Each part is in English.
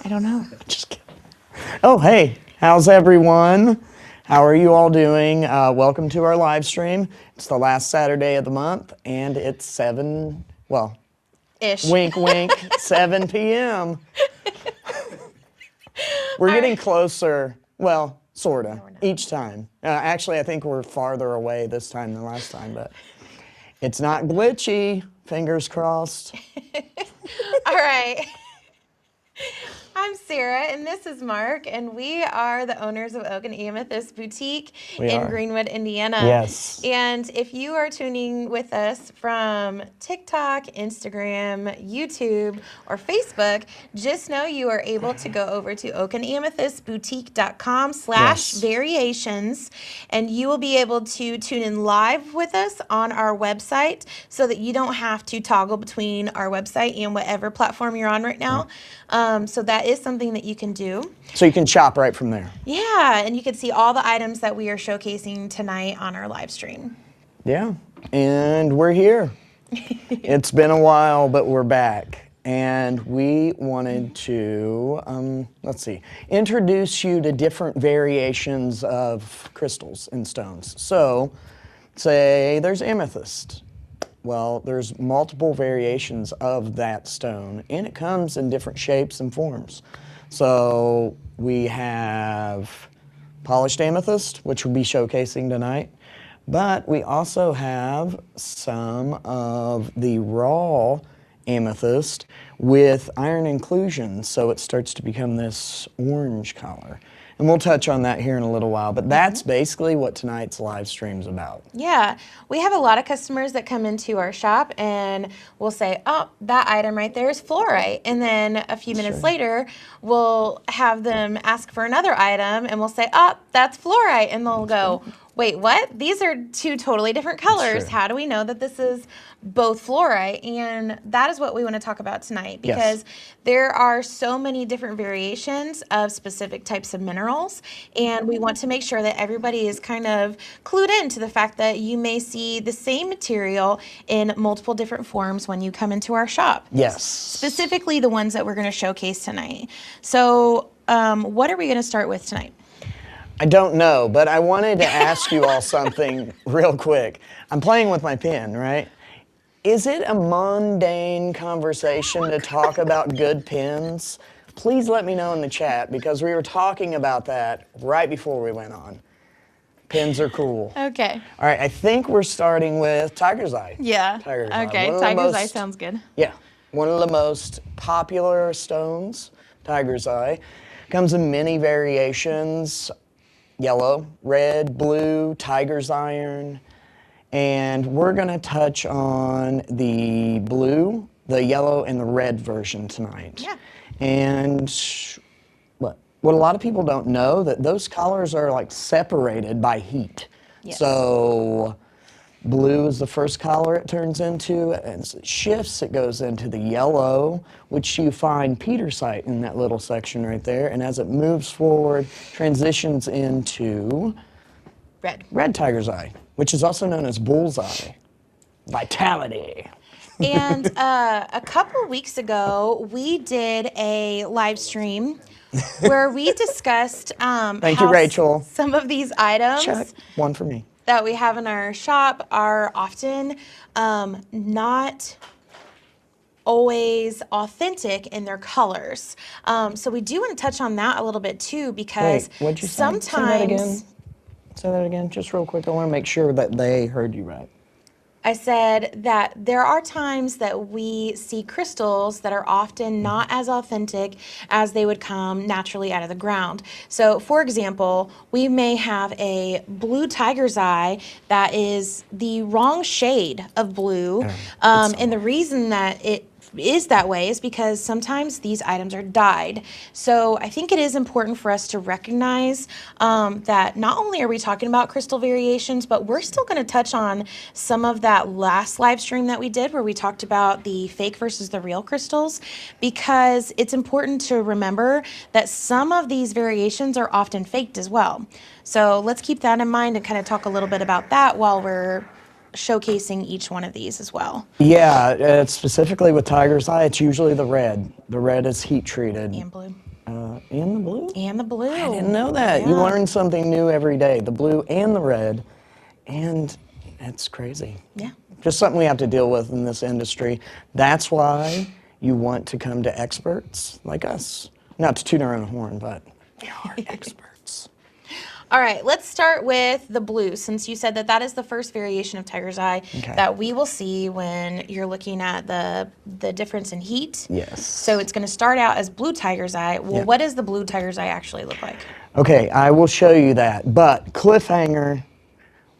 I don't know. Just kidding. Oh, hey, how's everyone? How are you all doing? Welcome to our live stream. It's the last Saturday of the month, and it's 7, well, Ish. wink, wink, 7 p.m. We're getting closer, well, sort of, each time. Actually, I think we're farther away this time than last time, but it's not glitchy, fingers crossed. All right. I'm Sarah, and this is Mark, and we are the owners of Oak and Amethyst Boutique in Greenwood, Indiana. Yes. And if you are tuning with us from TikTok, Instagram, YouTube, or Facebook, just know you are able to go over to oakandamethystboutique.com/variations, and you will be able to tune in live with us on our website so that you don't have to toggle between our website and whatever platform you're on right now. So that is something that you can do. So you can shop right from there. Yeah, and you can see all the items that we are showcasing tonight on our live stream. Yeah, and we're here. It's been a while, but we're back. And we wanted to, introduce you to different variations of crystals and stones. So, say there's amethyst. Well, there's multiple variations of that stone, and it comes in different shapes and forms. So we have polished amethyst, which we'll be showcasing tonight, but we also have some of the raw amethyst with iron inclusion, so it starts to become this orange color. And we'll touch on that here in a little while, but that's basically what tonight's live stream's about. Yeah, we have a lot of customers that come into our shop and we'll say, oh, that item right there is fluorite. And then a few minutes later, we'll have them ask for another item and we'll say, oh, that's fluorite. And they'll go, wait, what? These are two totally different colors. How do we know that this is both fluorite? And that is what we want to talk about tonight, because there are so many different variations of specific types of minerals, and we want to make sure that everybody is kind of clued into the fact that you may see the same material in multiple different forms when you come into our shop. Yes. Specifically the ones that we're going to showcase tonight. So what are we going to start with tonight? I don't know, but I wanted to ask you all something real quick. I'm playing with my pen, right? Is it a mundane conversation to talk about good pens? Please let me know in the chat, because we were talking about that right before we went on. Pens are cool. Okay. All right, I think we're starting with Tiger's Eye. Yeah. Tiger's Eye. Okay, Tiger's Eye sounds good. Yeah, one of the most popular stones, Tiger's Eye. Comes in many variations. Yellow, red, blue, tiger's iron, and we're going to touch on the blue, the yellow, and the red version tonight. Yeah. And what a lot of people don't know, that those colors are like separated by heat. Yes. So blue is the first color it turns into, and as it shifts, it goes into the yellow, which you find petersite in that little section right there, and as it moves forward, transitions into red tiger's eye, which is also known as bullseye. Vitality. And a couple weeks ago, we did a live stream where we discussed Thank you, Rachel. Some of these items. Check. One for me. That we have in our shop are often not always authentic in their colors. So we do want to touch on that a little bit too, because what'd you say? sometimes... Say that again, just real quick. I want to make sure that they heard you right. I said that there are times that we see crystals that are often not as authentic as they would come naturally out of the ground. So, for example, we may have a blue tiger's eye that is the wrong shade of blue, and the reason that it is that way is because sometimes these items are dyed. So I think it is important for us to recognize that not only are we talking about crystal variations, but we're still going to touch on some of that last live stream that we did where we talked about the fake versus the real crystals, because it's important to remember that some of these variations are often faked as well. So let's keep that in mind and kind of talk a little bit about that while we're showcasing each one of these as well. Yeah, specifically with tiger's eye, it's usually the red. The red is heat treated. And blue. And the blue? And the blue. I didn't know that. You Yeah. learn something new every day. The blue and the red. And it's crazy. Yeah. Just something we have to deal with in this industry. That's why you want to come to experts like us. Not to toot our own horn, but we are experts. All right, let's start with the blue, since you said that that is the first variation of tiger's eye that we will see when you're looking at the difference in heat. Yes. So it's going to start out as blue tiger's eye. Well, what does the blue tiger's eye actually look like? Okay, I will show you that. But cliffhanger,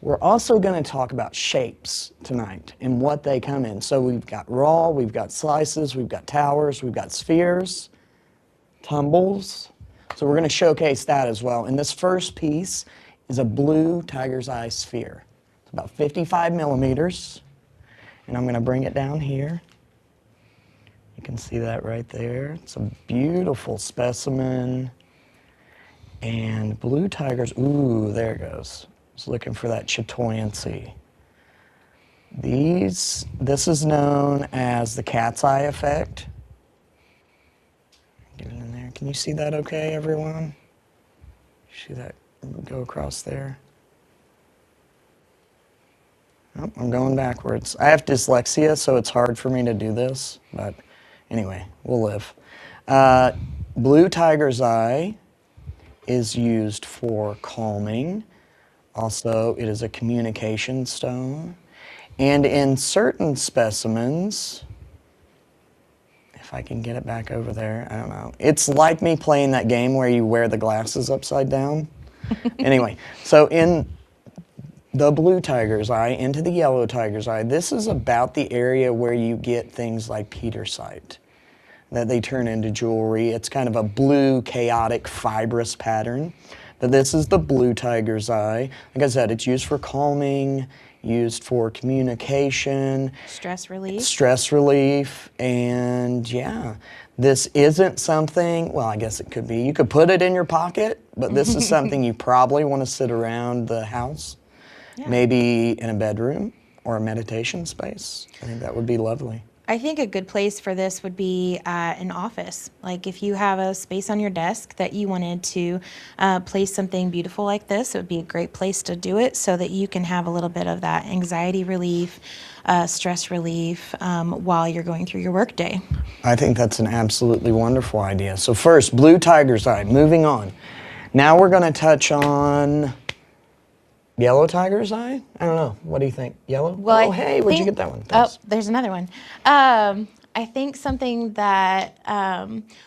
we're also going to talk about shapes tonight and what they come in. So we've got raw, we've got slices, we've got towers, we've got spheres, tumbles. So we're going to showcase that as well. And this first piece is a blue tiger's eye sphere. It's about 55 millimeters. And I'm going to bring it down here. You can see that right there. It's a beautiful specimen. And blue tigers, ooh, there it goes. I was looking for that chatoyancy. This is known as the cat's eye effect. Get it in there. Can you see that okay, everyone? See that go across there? Oh, I'm going backwards. I have dyslexia, so it's hard for me to do this, but anyway, we'll live. Blue tiger's eye is used for calming. Also, it is a communication stone. And in certain specimens, if I can get it back over there, I don't know. It's like me playing that game where you wear the glasses upside down. Anyway, so in the blue tiger's eye into the yellow tiger's eye, this is about the area where you get things like petersite, that they turn into jewelry. It's kind of a blue, chaotic, fibrous pattern. But this is the blue tiger's eye. Like I said, it's used for calming, used for communication. Stress relief. Stress relief, and yeah. This isn't something, well, I guess it could be. You could put it in your pocket, but this is something you probably want to sit around the house. Yeah. Maybe in a bedroom or a meditation space. I think that would be lovely. I think a good place for this would be an office. Like if you have a space on your desk that you wanted to place something beautiful like this, it would be a great place to do it so that you can have a little bit of that anxiety relief, stress relief while you're going through your workday. I think that's an absolutely wonderful idea. So first, blue tiger's eye, moving on. Now we're going to touch on yellow tiger's eye? I don't know. What do you think? Yellow? Well, hey, where'd you get that one? Thanks. Oh, there's another one. I think something that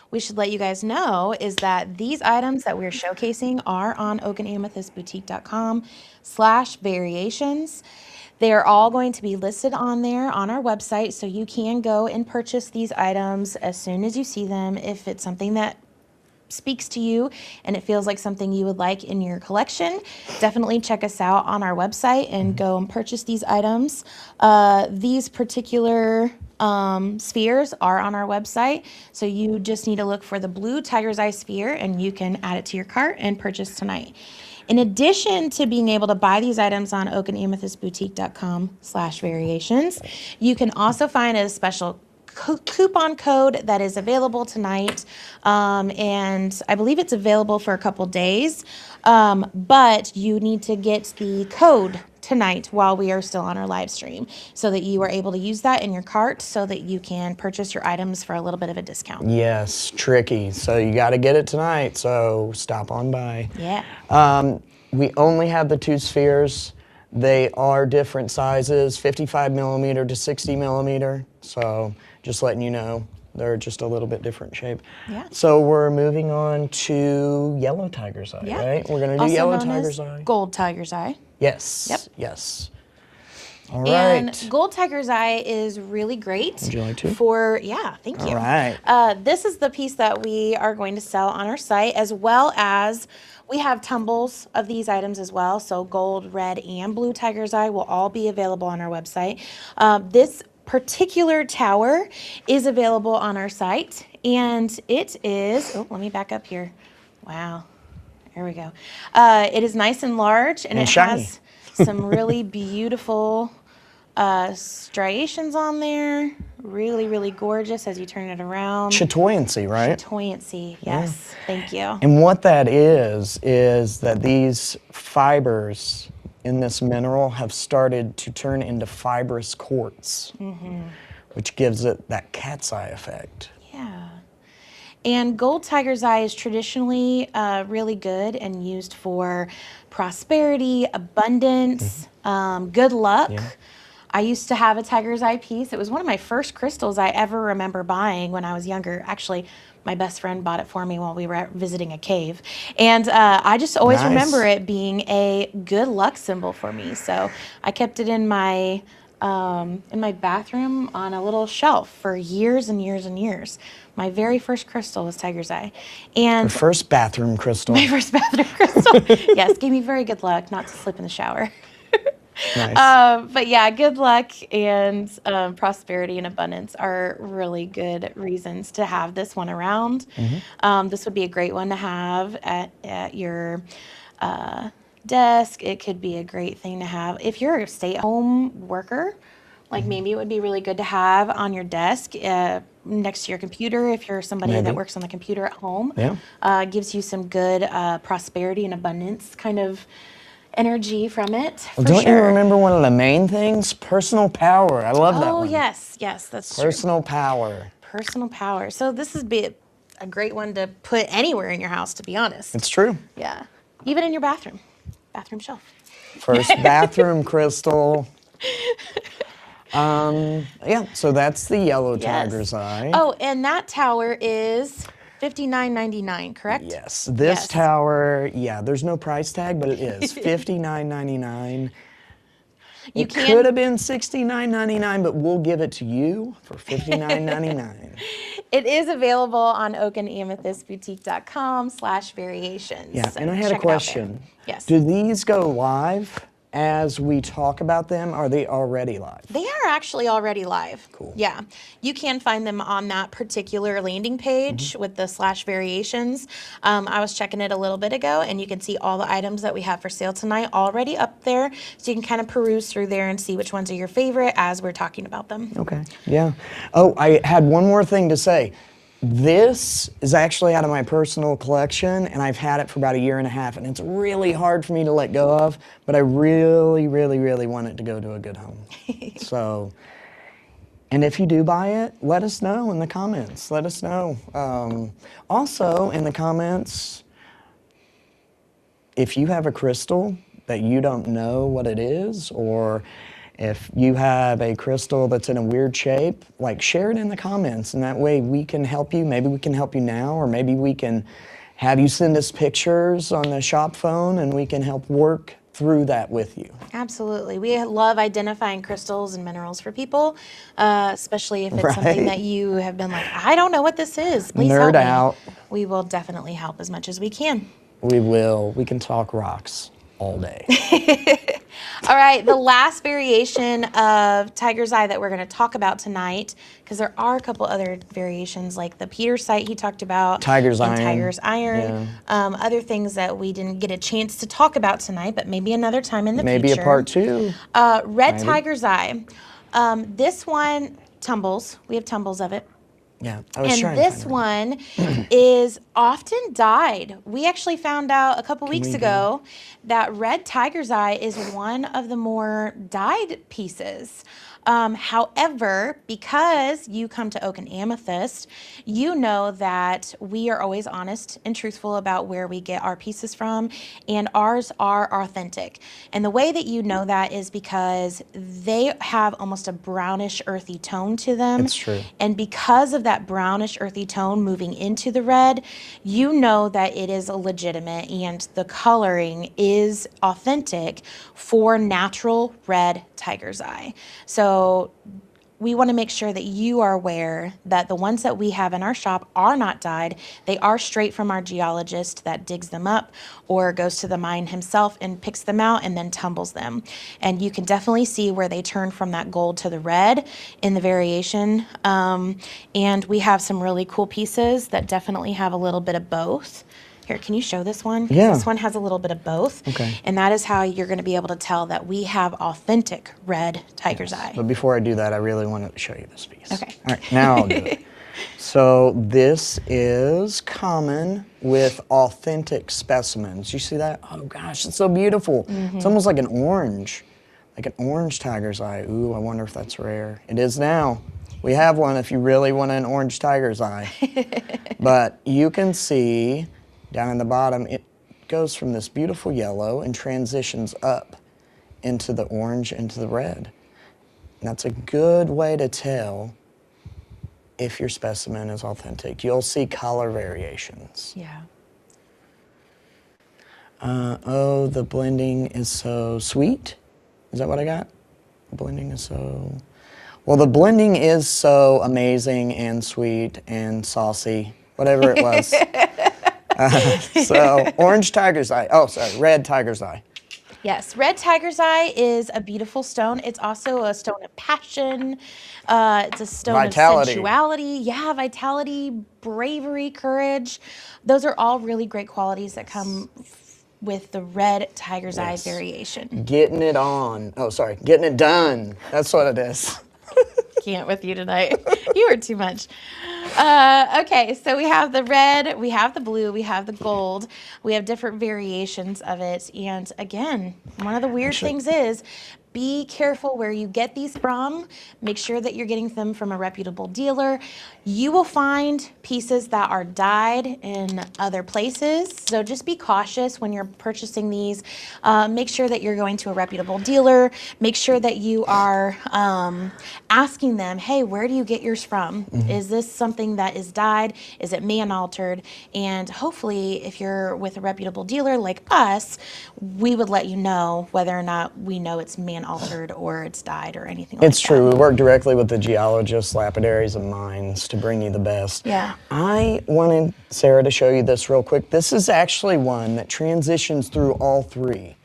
we should let you guys know is that these items that we're showcasing are on oakandamethystboutique.com/variations. They are all going to be listed on there on our website, so you can go and purchase these items as soon as you see them if it's something that speaks to you and it feels like something you would like in your collection. Definitely check us out on our website and go and purchase these items. These particular spheres are on our website, so you just need to look for the blue tiger's eye sphere and you can add it to your cart and purchase tonight. In addition to being able to buy these items on oakandamethystboutique.com/variations, you can also find a special coupon code that is available tonight, and I believe it's available for a couple days, but you need to get the code tonight while we are still on our live stream so that you are able to use that in your cart so that you can purchase your items for a little bit of a discount. Yes, tricky. So you got to get it tonight, so stop on by. Yeah. We only have the two spheres. They are different sizes, 55 millimeter to 60 millimeter. So just letting you know, they're just a little bit different shape. Yeah. So we're moving on to yellow tiger's eye, right? We're going to do yellow tiger's eye. Gold tiger's eye. Yes. Yep. Yes. All right. And gold tiger's eye is really great. Would you like to? Yeah, thank you. All right. This is the piece that we are going to sell on our site, as well as we have tumbles of these items as well. So gold, red, and blue tiger's eye will all be available on our website. This particular tower is available on our site, and it is, oh, let me back up here. Wow. There we go. It is nice and large, and it shiny. has some really beautiful striations on there. Really, really gorgeous as you turn it around. Chatoyancy, right? Chatoyancy, yes. Thank you. And what that is that these fibers in this mineral have started to turn into fibrous quartz, which gives it that cat's eye effect. Yeah. And gold tiger's eye is traditionally really good and used for prosperity, abundance, good luck. Yeah. I used to have a tiger's eye piece. It was one of my first crystals I ever remember buying when I was younger. Actually, my best friend bought it for me while we were visiting a cave. And I just always Nice. remember it being a good luck symbol for me. So I kept it in my bathroom on a little shelf for years and years and years. My very first crystal was tiger's eye. And Your first bathroom crystal. my first bathroom crystal, yes, gave me very good luck not to slip in the shower. Nice. But yeah, good luck and prosperity and abundance are really good reasons to have this one around. This would be a great one to have at your desk. It could be a great thing to have if you're a stay-at-home worker. Like maybe it would be really good to have on your desk next to your computer if you're somebody Maybe. that works on the computer at home. Yeah. Gives you some good prosperity and abundance kind of energy from it. Well, for don't sure. you remember one of the main things? Personal power. I love that Oh, one. yes, that's true. Personal power. Personal power. So this would be a great one to put anywhere in your house, to be honest. It's true. Yeah, even in your bathroom shelf. First bathroom crystal. Yeah, so that's the yellow tiger's eye. Oh, and that tower is $59.99, correct? Yes, this Yes. tower, yeah, there's no price tag, but it is $59.99. It can- could have been $69.99, but we'll give it to you for $59.99. It is available on oakanamethystboutique.com/variations. Yeah, So and I had a check it out there. question. Yes. Do these go live as we talk about them? Are they already live? They are actually already live. Cool. Yeah. You can find them on that particular landing page with the /variations. I was checking it a little bit ago, and you can see all the items that we have for sale tonight already up there. So you can kind of peruse through there and see which ones are your favorite as we're talking about them. Okay, yeah. Oh, I had one more thing to say. This is actually out of my personal collection, and I've had it for about a year and a half, and it's really hard for me to let go of, but I really, really, really want it to go to a good home. So, and if you do buy it, let us know in the comments. Let us know. Also, in the comments, if you have a crystal that you don't know what it is, or if you have a crystal that's in a weird shape, like share it in the comments, and that way we can help you. Maybe we can help you now, or maybe we can have you send us pictures on the shop phone and we can help work through that with you. Absolutely. We love identifying crystals and minerals for people, especially if it's something Right. that you have been like, I don't know what this is. Please help Nerd me. out. We will definitely help as much as we can. We will. We can talk rocks all day. All right, the last variation of tiger's eye that we're going to talk about tonight, because there are a couple other variations like the petersite he talked about, Tiger's and iron. tiger's iron, other things that we didn't get a chance to talk about tonight, but maybe another time in the Maybe future. a part two. Red Maybe. tiger's eye. This one tumbles. We have tumbles of it. Yeah, I was And trying to this find one is often dyed. We actually found out a couple weeks we ago that red tiger's eye is one of the more dyed pieces. However, because you come to Oak and Amethyst, you know that we are always honest and truthful about where we get our pieces from, and ours are authentic. And the way that you know that is because they have almost a brownish earthy tone to them. It's true. And because of that brownish earthy tone moving into the red, you know that it is legitimate and the coloring is authentic for natural red tiger's eye. So we want to make sure that you are aware that the ones that we have in our shop are not dyed. They are straight from our geologist that digs them up or goes to the mine himself and picks them out and then tumbles them. And you can definitely see where they turn from that gold to the red in the variation. And we have some really cool pieces that definitely have a little bit of both. Here, can you show this one? 'Cause Yeah. this one has a little bit of both. Okay. And that is how you're going to be able to tell that we have authentic red tiger's eye. But before I do that, I really want to show you this piece. Okay. All right, now I'll do it. So this is common with authentic specimens. You see that? Oh gosh, it's so beautiful. It's almost like an orange tiger's eye. Ooh, I wonder if that's rare. It is now. We have one if you really want an orange tiger's eye. But you can see down in the bottom, it goes from this beautiful yellow and transitions up into the orange, into the red. And that's a good way to tell if your specimen is authentic. You'll see color variations. Yeah. Oh, the blending is so sweet. Is that what I got? The blending is so... Well, the blending is so amazing and sweet and saucy, whatever it was. So, orange tiger's eye. Oh, sorry, red tiger's eye. Yes, red tiger's eye is a beautiful stone. It's also a stone of passion. It's a stone Vitality. of sensuality. Yeah, vitality, bravery, courage. Those are all really great qualities that come with the red tiger's eye variation. Getting it on. Oh, sorry, getting it done. That's what it is. Can't with you tonight. You are too much. Okay, so we have the red, we have the blue, we have the gold. We have different variations of it. And again, one of the weird things is be careful where you get these from. Make sure that you're getting them from a reputable dealer. You will find pieces that are dyed in other places. So just be cautious when you're purchasing these. Make sure that you're going to a reputable dealer. Make sure that you are asking them, hey, where do you get yours from? Is this something that is dyed? Is it man altered? And hopefully, if you're with a reputable dealer like us, we would let you know whether or not we know it's man altered or it's dyed or anything like that. It's true. We work directly with the geologists, lapidaries, and mines to bring you the best. Yeah. I wanted Sarah to show you this real quick. This is actually one that transitions through all three.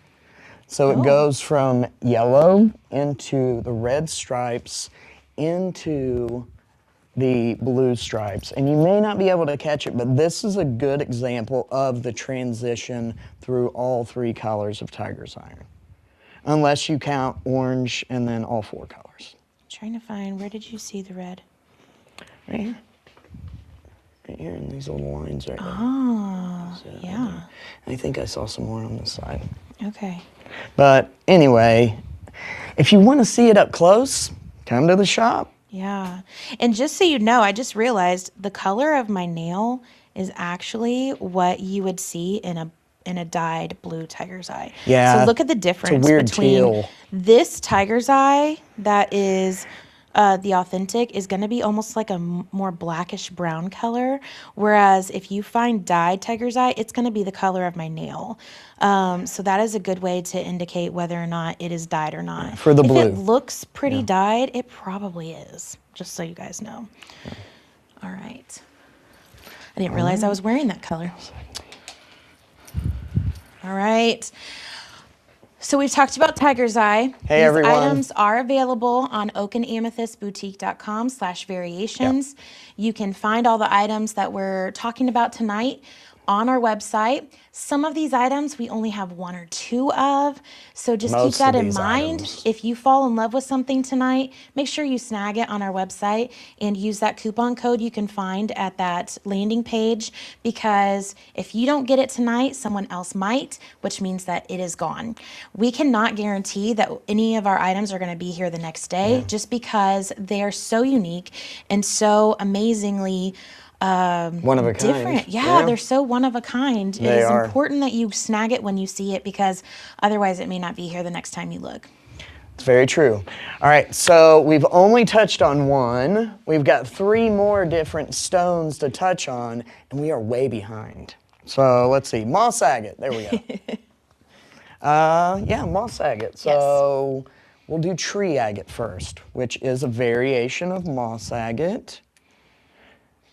So it goes from yellow into the red stripes into the blue stripes. And you may not be able to catch it, but this is a good example of the transition through all three colors of tiger's iron. Unless you count orange and then all four colors. Trying to find, where did you see the red? Right here. Right here in these little lines right there. Oh, yeah. I think I saw some more on this side. Okay. But anyway, if you want to see it up close, come to the shop. Yeah. And just so you know, I just realized the color of my nail is actually what you would see in a dyed blue tiger's eye. Yeah, So look at the difference weird between teal. this tiger's eye that is the authentic is going to be almost like a more blackish brown color, whereas if you find dyed tiger's eye, it's going to be the color of my nail. So that is a good way to indicate whether or not it is dyed or not. For the blue. If it looks pretty dyed, it probably is, just so you guys know. Yeah. All right. I didn't realize I was wearing that color. All right. So we've talked about tiger's eye. Hey, These everyone. items are available on oakandamethystboutique.com/variations. You can find all the items that we're talking about tonight on our website. Some of these items we only have one or two of, so just keep Most that of in these mind. items. If you fall in love with something tonight, make sure you snag it on our website and use that coupon code you can find at that landing page, because if you don't get it tonight, someone else might, which means that it is gone. We cannot guarantee that any of our items are going to be here the next day, just because they are so unique and so amazingly One of a kind. different. Yeah, they're so one of a kind. It is are. important that you snag it when you see it, because otherwise it may not be here the next time you look. It's very true. All right, so we've only touched on one. We've got 3 more different stones to touch on, and we are way behind. So let's see, moss agate. There we go. Yeah, moss agate. So we'll do tree agate first, which is a variation of moss agate.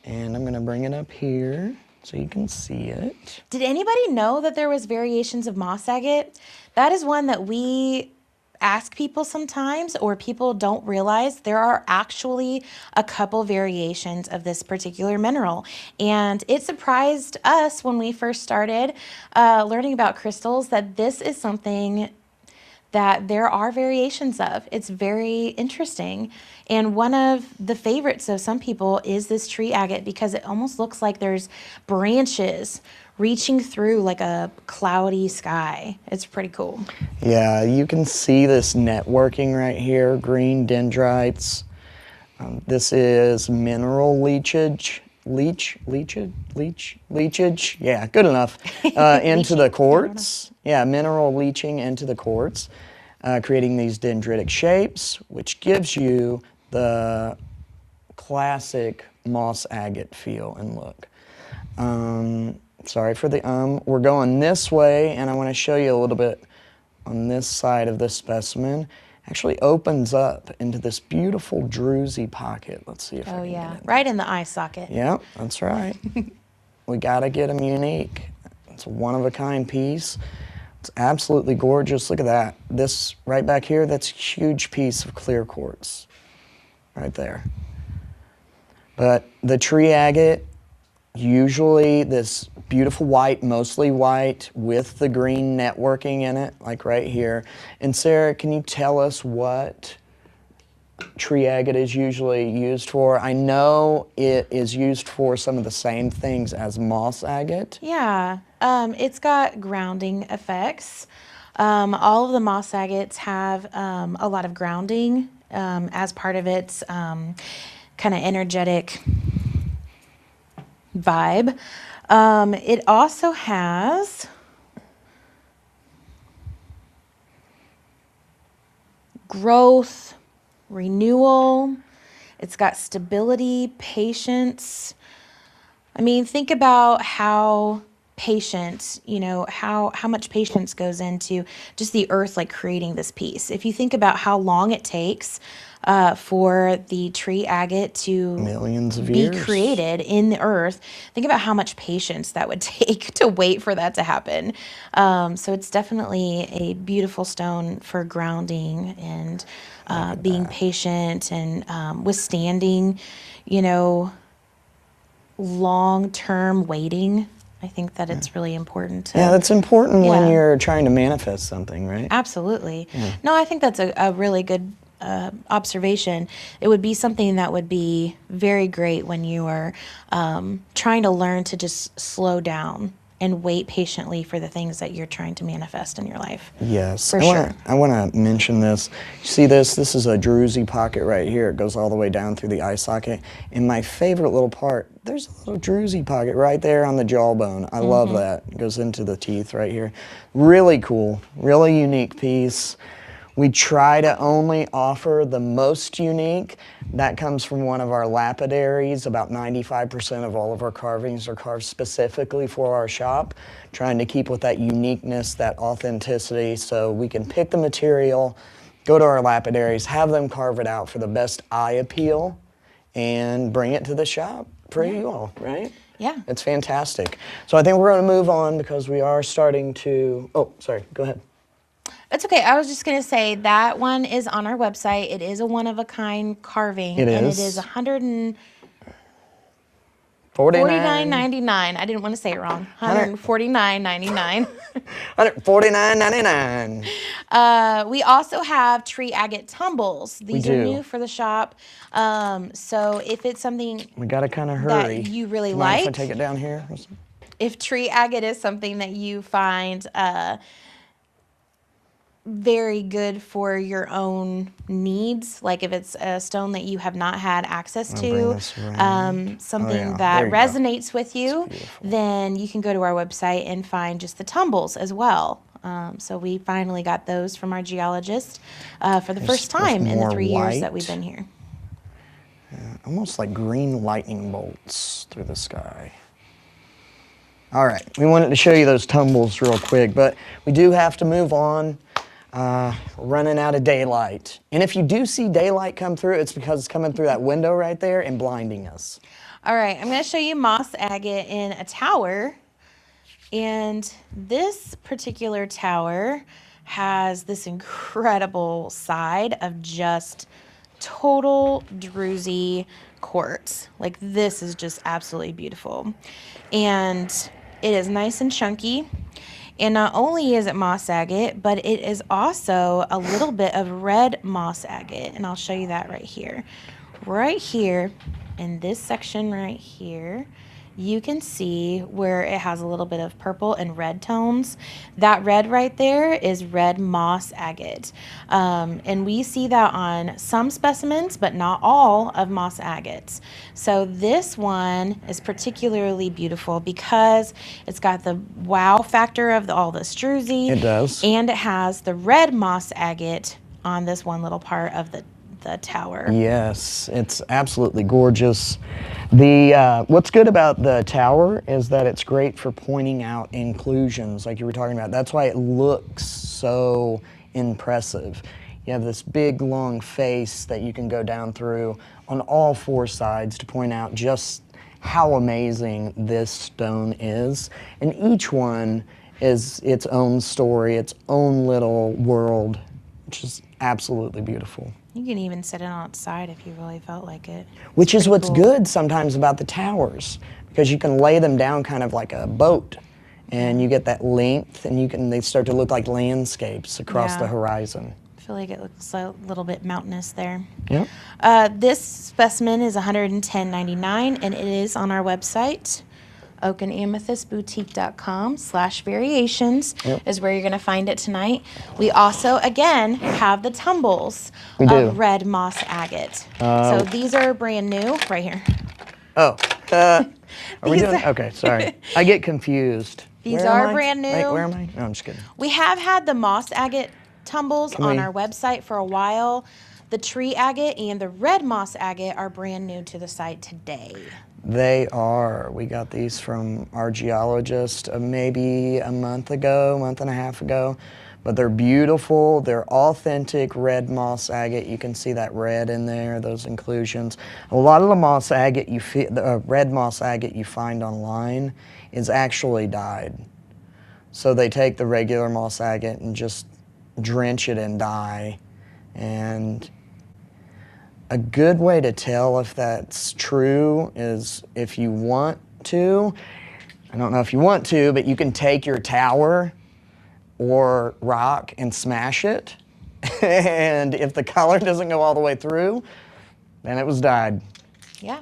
And I'm gonna bring it up here so you can see it. Did anybody know that there was variations of moss agate? That is one that we ask people sometimes, or people don't realize, there are actually a couple variations of this particular mineral. And it surprised us when we first started learning about crystals that this is something that there are variations of. It's very interesting. And one of the favorites of some people is this tree agate because it almost looks like there's branches reaching through like a cloudy sky. It's pretty cool. Yeah, you can see this networking right here, green dendrites. This is mineral leachage. Leachage. Yeah, good enough. Into the quartz. Yeah, mineral leaching into the quartz, creating these dendritic shapes, which gives you the classic moss agate feel and look. Sorry for the We're going this way, and I want to show you a little bit on this side of this specimen. Actually opens up into this beautiful druzy pocket. Let's see if I can get it. Right in the eye socket. Yep, that's right. We gotta get them unique. It's a one-of-a-kind piece. It's absolutely gorgeous. Look at that. This right back here, that's a huge piece of clear quartz right there. But the tree agate, usually this beautiful white, mostly white, with the green networking in it, like right here. And Sarah, can you tell us what tree agate is usually used for? I know it is used for some of the same things as moss agate. Yeah, it's got grounding effects. All of the moss agates have a lot of grounding as part of its kind of energetic vibe. It also has growth, renewal. It's got stability, patience. I mean, think about how patient, how much patience goes into just the earth, like creating this piece. If you think about how long it takes for the tree agate to Millions of be years. created in the earth, think about how much patience that would take to wait for that to happen. So it's definitely a beautiful stone for grounding and being patient and withstanding, long-term waiting. I think that it's really important to... Yeah, that's important when Yeah. you're trying to manifest something, right? Absolutely. No, I think that's a really good observation. It would be something that would be very great when you are trying to learn to just slow down and wait patiently for the things that you're trying to manifest in your life. Yes. For sure. I want to mention this. You see this? This is a druzy pocket right here. It goes all the way down through the eye socket. And my favorite little part, there's a little druzy pocket right there on the jawbone. I love that. It goes into the teeth right here. Really cool. Really unique piece. We try to only offer the most unique. That comes from one of our lapidaries. About 95% of all of our carvings are carved specifically for our shop, trying to keep with that uniqueness, that authenticity, so we can pick the material, go to our lapidaries, have them carve it out for the best eye appeal, and bring it to the shop for you all, right? Yeah. It's fantastic. So I think we're going to move on because we are starting to... Oh, sorry. Go ahead. It's okay. I was just going to say that one is on our website. It is a one-of-a-kind carving. It and is. it is $149.99. 49. I didn't want to say it wrong. $149.99. $149.99. We also have tree agate tumbles. These are do. new for the shop. So if it's something We got to kind of hurry. that you really Mind if I like, take it down here? if tree agate is something that you find very good for your own needs, like if it's a stone that you have not had access bring to, this around. something Oh, yeah. that There you go. resonates with you, beautiful. then you can go to our website and find just the tumbles as well. So we finally got those from our geologist for the first time in the more 3 years that white. we've been here. Almost like green lightning bolts through the sky. All right, we wanted to show you those tumbles real quick, but we do have to move on. Running out of daylight. And if you do see daylight come through, it's because it's coming through that window right there and blinding us. All right, I'm going to show you moss agate in a tower. And this particular tower has this incredible side of just total druzy quartz. Like, this is just absolutely beautiful. And it is nice and chunky. And not only is it moss agate, but it is also a little bit of red moss agate. And I'll show you that right here. Right here, in this section right here, you can see where it has a little bit of purple and red tones. That red right there is red moss agate. And we see that on some specimens, but not all of moss agates. So this one is particularly beautiful because it's got the wow factor of all the druzy. It does. And it has the red moss agate on this one little part of the tower. Yes, it's absolutely gorgeous. The what's good about the tower is that it's great for pointing out inclusions, like you were talking about. That's why it looks so impressive. You have this big long face that you can go down through on all four sides to point out just how amazing this stone is. And each one is its own story, its own little world, which is absolutely beautiful. You can even sit it on its side if you really felt like it. Which is what's good sometimes about the towers, because you can lay them down kind of like a boat, and you get that length, and they start to look like landscapes across the horizon. I feel like it looks a little bit mountainous there. Yep. This specimen is $110.99, and it is on our website. oakanamethystboutique.com/variations is where you're going to find it tonight. We also, again, have the tumbles of red moss agate. So these are brand new right here. Oh, are we doing? Okay, sorry. I get confused. These are brand new. Wait, where am I? No, I'm just kidding. We have had the moss agate tumbles on our website for a while. The tree agate and the red moss agate are brand new to the site today. They are. We got these from our geologist maybe a month and a half ago. But they're beautiful. They're authentic red moss agate. You can see that red in there, those inclusions. A lot of the moss agate the red moss agate you find online is actually dyed. So they take the regular moss agate and just drench it in dye. And a good way to tell if that's true is if you want to, I don't know if you want to, but you can take your tower or rock and smash it. And if the color doesn't go all the way through, then it was dyed. Yeah.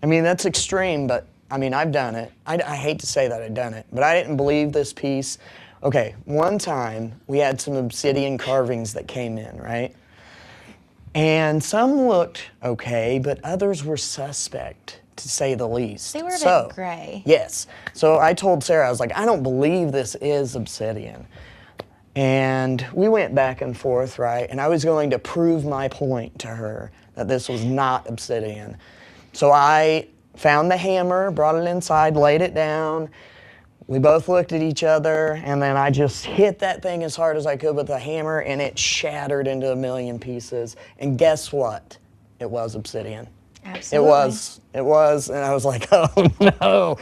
I mean, that's extreme, but I mean, I've done it. I hate to say that I've done it, but I didn't believe this piece. Okay, one time we had some obsidian carvings that came in, right? And some looked okay, but others were suspect, to say the least. They were a bit gray. Yes. So I told Sarah, I was like, I don't believe this is obsidian. And we went back and forth, right? And I was going to prove my point to her that this was not obsidian. So I found the hammer, brought it inside, laid it down. We both looked at each other, and then I just hit that thing as hard as I could with the hammer, and it shattered into a million pieces. And guess what? It was obsidian. Absolutely. It was, and I was like, oh no.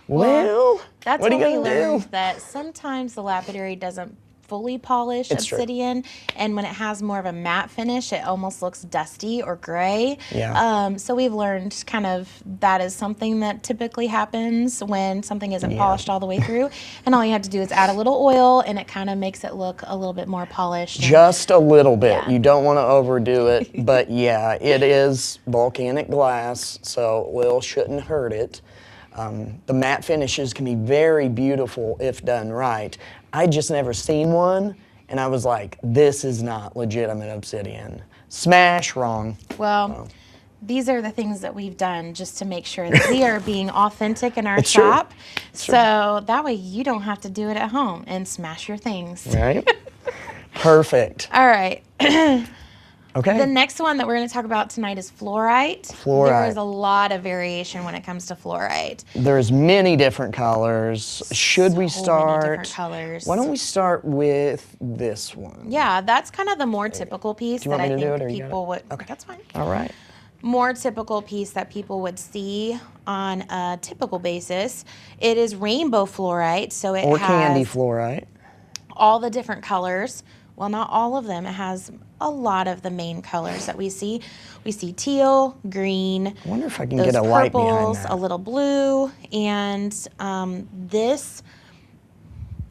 Well, that's what are you when we gonna learned do? that sometimes the lapidary doesn't fully polish obsidian, and when it has more of a matte finish, it almost looks dusty or gray. Yeah. So we've learned kind of that is something that typically happens when something isn't polished all the way through, and all you have to do is add a little oil, and it kind of makes it look a little bit more polished. Just a little bit. Yeah. You don't want to overdo it, but yeah, it is volcanic glass, so oil shouldn't hurt it. The matte finishes can be very beautiful if done right. I'd just never seen one, and I was like, this is not legitimate obsidian. Smash, wrong. Well, these are the things that we've done just to make sure that we are being authentic in our shop. So that way you don't have to do it at home and smash your things. Right? Perfect. All right. Okay. The next one that we're going to talk about tonight is fluorite. Fluorite. There is a lot of variation when it comes to fluorite. There's many different colors. Should we So start? many different colors. Why don't we start with this one? Yeah, that's kind of the more typical piece you that want I me to do it, or think you got people it? would. Okay. That's fine. All right. More typical piece that people would see on a typical basis. It is rainbow fluorite, so it Or has candy fluorite. all the different colors. Well, not all of them. It has a lot of the main colors that we see. We see teal, green, I wonder if I can those get a light behind purples, that. a little blue, and this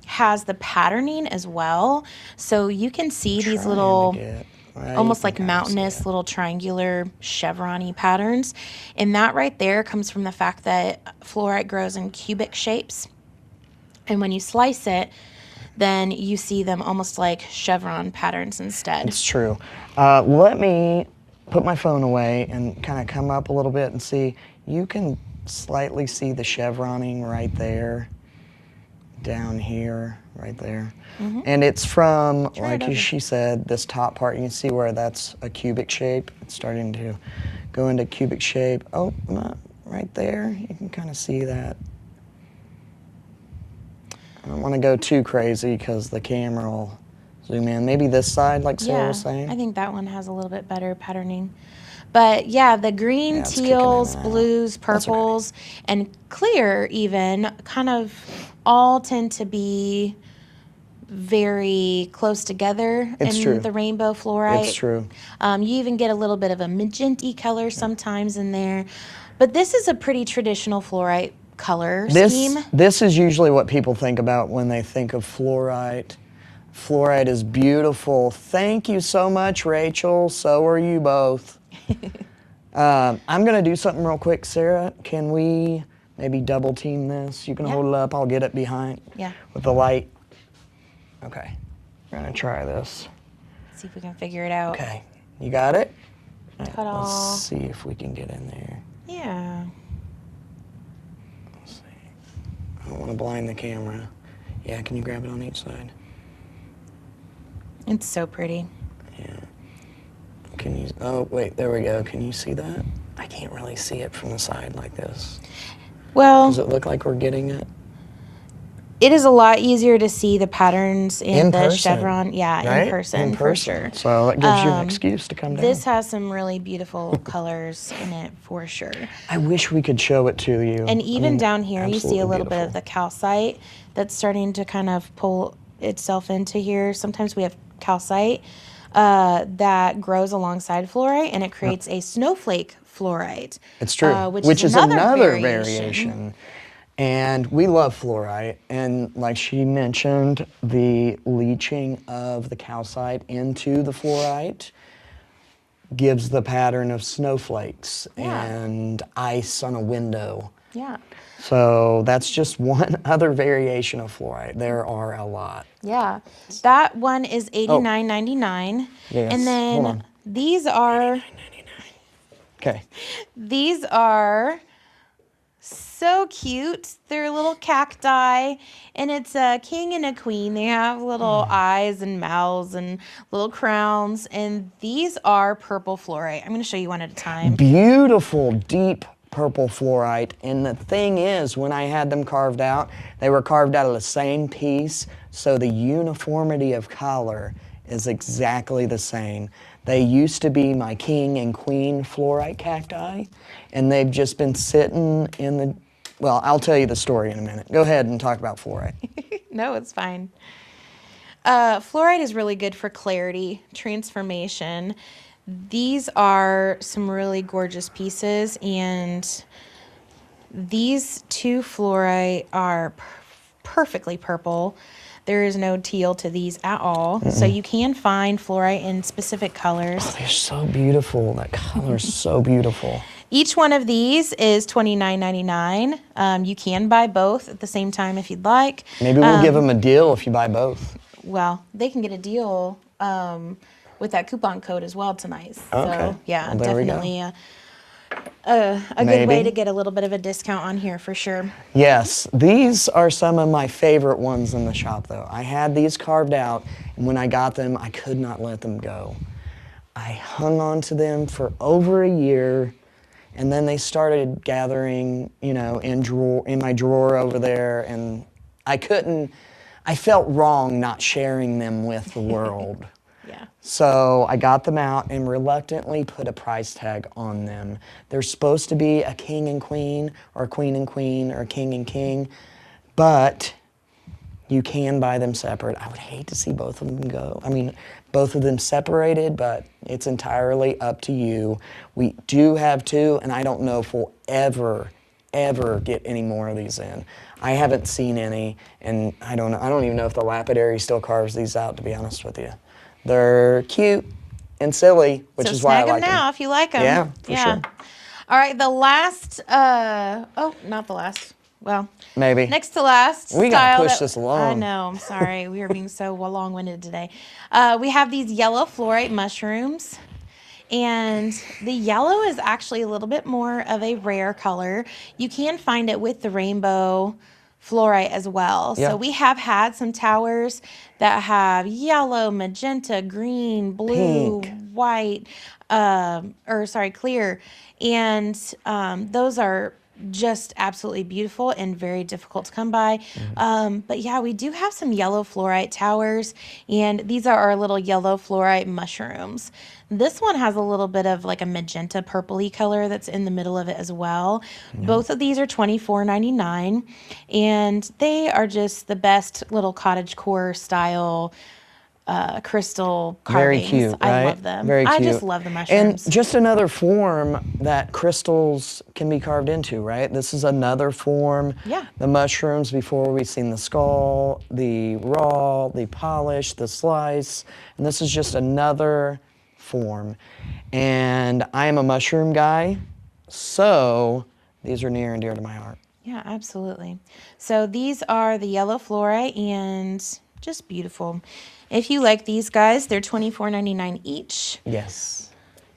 has the patterning as well. So you can see these Trying to little, get right, almost you like can kinda see mountainous it. little triangular chevron-y patterns. And that right there comes from the fact that fluorite grows in cubic shapes. And when you slice it, then you see them almost like chevron patterns instead. It's true. Let me put my phone away and kind of come up a little bit and see. You can slightly see the chevroning right there, down here, right there. And it's from, Try it like over. she said, this top part. You can see where that's a cubic shape. It's starting to go into cubic shape. Oh, not right there. You can kind of see that. I don't want to go too crazy because the camera will zoom in. Maybe this side, like Sarah was saying. I think that one has a little bit better patterning. But yeah, the green, Yeah, it's kicking in teals, and out. blues, That's okay. purples, and clear even kind of all tend to be very close together It's in true. the rainbow fluorite. It's true. You even get a little bit of a magenta color sometimes in there. But this is a pretty traditional fluorite color scheme. This is usually what people think about when they think of fluorite. Fluorite is beautiful. Thank you so much, Rachel. So are you both. I'm going to do something real quick, Sarah. Can we maybe double team this? You can hold it up. I'll get it behind with the light. Okay. We're going to try this. See if we can figure it out. Okay. You got it? Ta-da. Let's see if we can get in there. Yeah. Let's see. I don't want to blind the camera. Yeah, can you grab it on each side? It's so pretty. Yeah. Can you, oh, wait, there we go. Can you see that? I can't really see it from the side like this. Well, Does it look like we're getting it? it is a lot easier to see the patterns in the person, chevron. Yeah, right? in person, for sure. So that gives you an excuse to come down. This has some really beautiful colors in it for sure. I wish we could show it to you. And even down here, you see a absolutely little bit of the calcite that's starting to kind of pull itself into here. Sometimes we have calcite that grows alongside fluorite, and it creates a snowflake fluorite. It's true, which is another variation. And we love fluorite, and like she mentioned, the leaching of the calcite into the fluorite gives the pattern of snowflakes and ice on a window. Yeah. So that's just one other variation of fluorite. There are a lot. Yeah. That one is $89.99. Yes. And then Hold on. these are Okay. These are so cute. They're little cacti, and it's a king and a queen. They have little eyes and mouths and little crowns, and these are purple fluorite. I'm going to show you one at a time. Beautiful, deep purple fluorite. And the thing is, when I had them carved out, they were carved out of the same piece, so the uniformity of color is exactly the same. They used to be my king and queen fluorite cacti, and they've just been sitting in the, well, I'll tell you the story in a minute. Go ahead and talk about fluorite. No, it's fine. Fluorite is really good for clarity, transformation. These are some really gorgeous pieces, and these two fluorite are perfectly purple. There is no teal to these at all. So you can find fluorite in specific colors. Oh, they're so beautiful. That color is so beautiful. Each one of these is $29.99. You can buy both at the same time if you'd like. Maybe we'll give them a deal if you buy both. Well, they can get a deal with that coupon code as well tonight. Okay. So yeah, Well, there we go. definitely a good way to get a little bit of a discount on here for sure. Yes, these are some of my favorite ones in the shop though. I had these carved out, and when I got them, I could not let them go. I hung on to them for over a year, and then they started gathering, you know, in my drawer over there, and I felt wrong not sharing them with the world. Yeah. So I got them out and reluctantly put a price tag on them. They're supposed to be a king and queen, or a queen and queen, or a king and king, but You can buy them separate. I would hate to see both of them go. I mean, both of them separated, but it's entirely up to you. We do have two, and I don't know if we'll ever get any more of these in. I haven't seen any, and I don't know. I don't even know if the lapidary still carves these out, to be honest with you. They're cute and silly, which So is why I snag them like them. now if you like them. Yeah, for sure. All right, the last, oh, not the last. Well, Maybe. next to last. We gotta push this along. I know, I'm sorry. We are being so long-winded today. We have these yellow fluorite mushrooms. And the yellow is actually a little bit more of a rare color. You can find it with the rainbow fluorite as well. Yeah. So we have had some towers that have yellow, magenta, green, blue, Pink. white, clear. And those are just absolutely beautiful and very difficult to come by. But yeah, we do have some yellow fluorite towers, and these are our little yellow fluorite mushrooms. This one has a little bit of like a magenta purpley color that's in the middle of it as well. Both of these are $24.99, and they are just the best little cottagecore style crystal Very carvings. cute, right? I love them. Very I cute. just love the mushrooms. And just another form that crystals can be carved into, right? This is another form. Yeah. The mushrooms, before we've seen the skull, the raw, the polish, the slice, and this is just another form. And I am a mushroom guy, so these are near and dear to my heart. Yeah, absolutely. So these are the yellow fluorite, and just beautiful. If you like these guys, they're $24.99 each. Yes.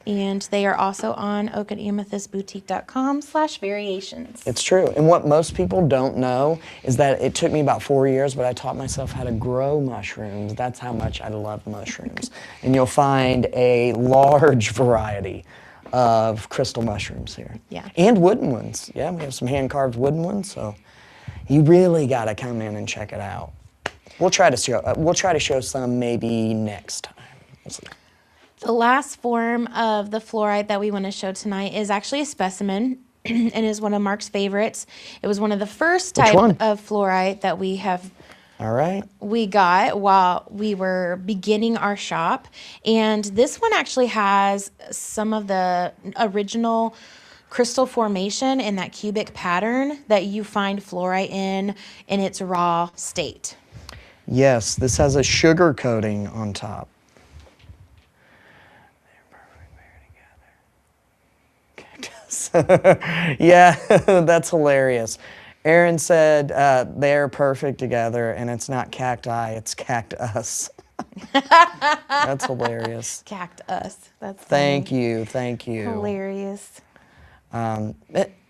And they are also on oakandamethystboutique.com/variations. It's true. And what most people don't know is that it took me about 4 years, but I taught myself how to grow mushrooms. That's how much I love mushrooms. And you'll find a large variety of crystal mushrooms here. Yeah. And wooden ones. Yeah, we have some hand-carved wooden ones, so you really got to come in and check it out. We'll try to show some maybe next time. We'll see. The last form of the fluorite that we want to show tonight is actually a specimen and is one of Mark's favorites. It was one of the first type of fluorite that we got while we were beginning our shop. And this one actually has some of the original crystal formation in that cubic pattern that you find fluorite in its raw state. Yes, this has a sugar coating on top. They're perfect together. Yeah, that's hilarious. Aaron said they're perfect together, and it's not cacti, it's cactus. That's hilarious. Cactus. That's Thank you. hilarious.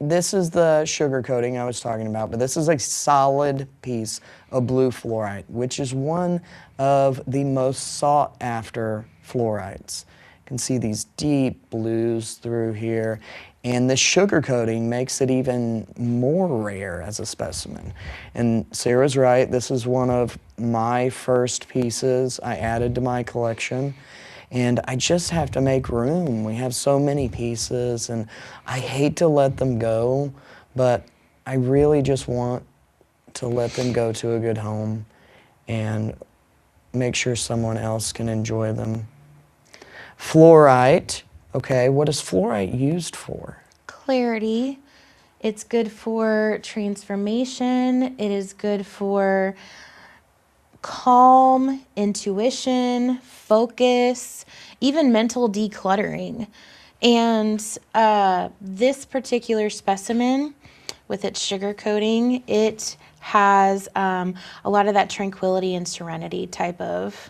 This is the sugar coating I was talking about, but this is a solid piece of blue fluorite, which is one of the most sought after fluorites. You can see these deep blues through here, and the sugar coating makes it even more rare as a specimen. And Sarah's right, this is one of my first pieces I added to my collection. And I just have to make room. We have so many pieces, and I hate to let them go, but I really just want to let them go to a good home and make sure someone else can enjoy them. Fluorite. Okay, what is fluorite used for? Clarity. It's good for transformation. It is good for calm, intuition, focus, even mental decluttering. And this particular specimen, with its sugar coating, it has a lot of that tranquility and serenity type of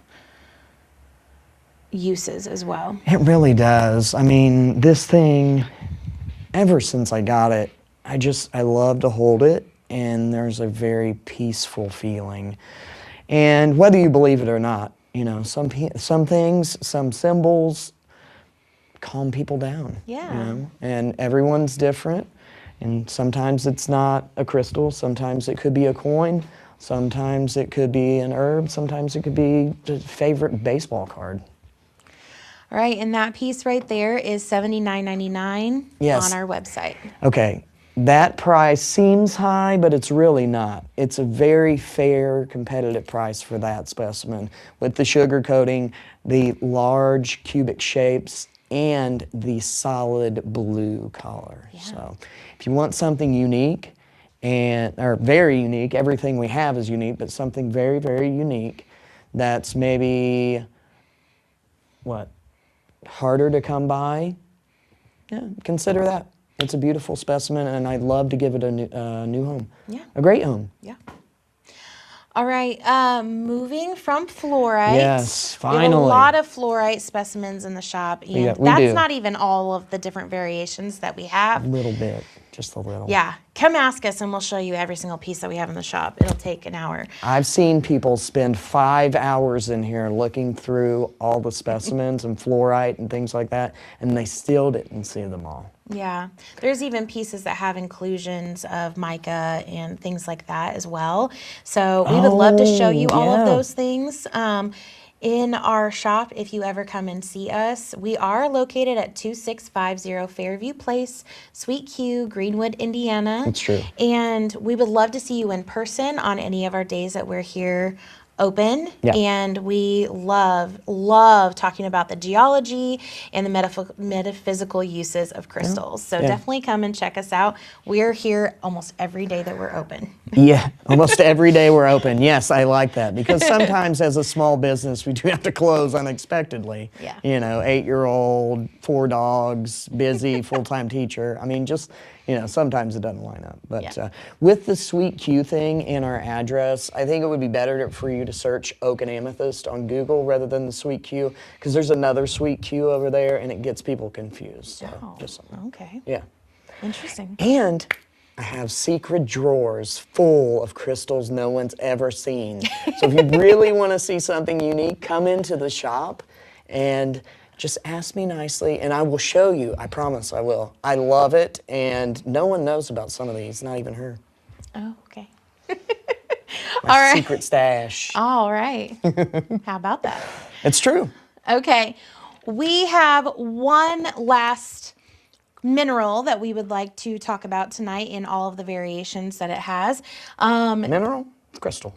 uses as well. It really does. I mean, this thing, ever since I got it, I love to hold it, and there's a very peaceful feeling. And whether you believe it or not, you know, some things, some symbols calm people down. Yeah. You know? And everyone's different. And sometimes it's not a crystal. Sometimes it could be a coin. Sometimes it could be an herb. Sometimes it could be a favorite baseball card. All right, and that piece right there is $79.99 Yes. on our website. Okay. that price seems high, but it's really not. It's a very fair, competitive price for that specimen with the sugar coating, the large cubic shapes, and the solid blue color. Yeah. So if you want something unique, or very unique, everything we have is unique, but something very, very unique that's maybe, harder to come by, yeah, consider that. It's a beautiful specimen, and I'd love to give it a new home. Yeah. A great home. Yeah. All right, moving from fluorite. Yes, We have a finally. lot of fluorite specimens in the shop, and Yeah, we that's do. not even all of the different variations that we have. A little bit, just a little. Yeah, come ask us and we'll show you every single piece that we have in the shop. It'll take an hour. I've seen people spend 5 hours in here looking through all the specimens and fluorite and things like that, and they still didn't see them all. Yeah, there's even pieces that have inclusions of mica and things like that as well. So we would love to show you all of yeah. those things. In our shop, if you ever come and see us, we are located at 2650 Fairview Place, Suite Q, Greenwood, Indiana. That's true. And we would love to see you in person on any of our days that we're here open. Yeah. And we love talking about the geology and the metaphysical uses of crystals. So Yeah. definitely come and check us out. We're here almost every day that we're open. Yeah, almost every day we're open. Yes, I like that, because sometimes as a small business, we do have to close unexpectedly. Yeah. You know, 8-year-old, 4 dogs, busy, full-time teacher. I mean, just, sometimes it doesn't line up. But Yeah. with the Suite Q thing in our address, I think it would be better for you to search Oak and Amethyst on Google rather than the Suite Q, because there's another Suite Q over there, and it gets people confused. So, just something. Okay. Yeah. Interesting. And I have secret drawers full of crystals no one's ever seen. So if you really want to see something unique, come into the shop and just ask me nicely, and I will show you. I promise I will. I love it, and no one knows about some of these, not even her. Oh, okay. My All right. secret stash. All right. How about that? It's true. Okay. We have one last mineral that we would like to talk about tonight in all of the variations that it has. Mineral? Crystal.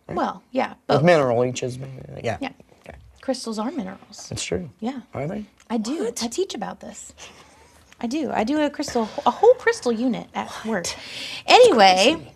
Well, yeah, With both. mineral each is, yeah. Yeah. Okay. Crystals are minerals. It's true. Yeah. Are they? I do. I teach about this. I do a whole crystal unit at work. Anyway,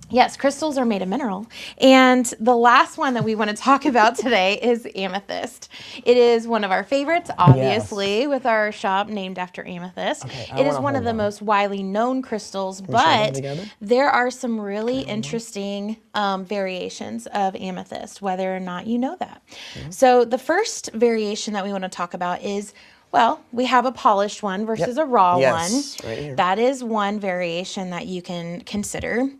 yes, crystals are made of mineral. And the last one that we want to talk about today is amethyst. It is one of our favorites, obviously, with our shop named after Amethyst. Okay, I It is wanna one of hold the one. most widely known crystals, we show them but together? there are some really interesting variations of amethyst, whether or not you know that. So the first variation that we want to talk about is, well, we have a polished one versus a raw Yes, one. right here. That is one variation that you can consider.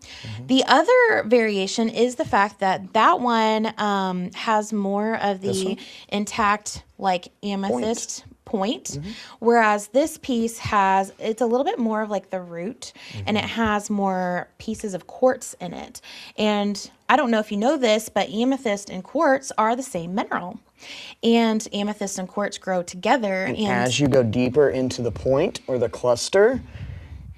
The other variation is the fact that that one has more of the one? intact, like amethyst point, whereas this piece has, it's a little bit more of like the root, and it has more pieces of quartz in it. And I don't know if you know this, but amethyst and quartz are the same mineral. And amethyst and quartz grow together. And As you go deeper into the point or the cluster,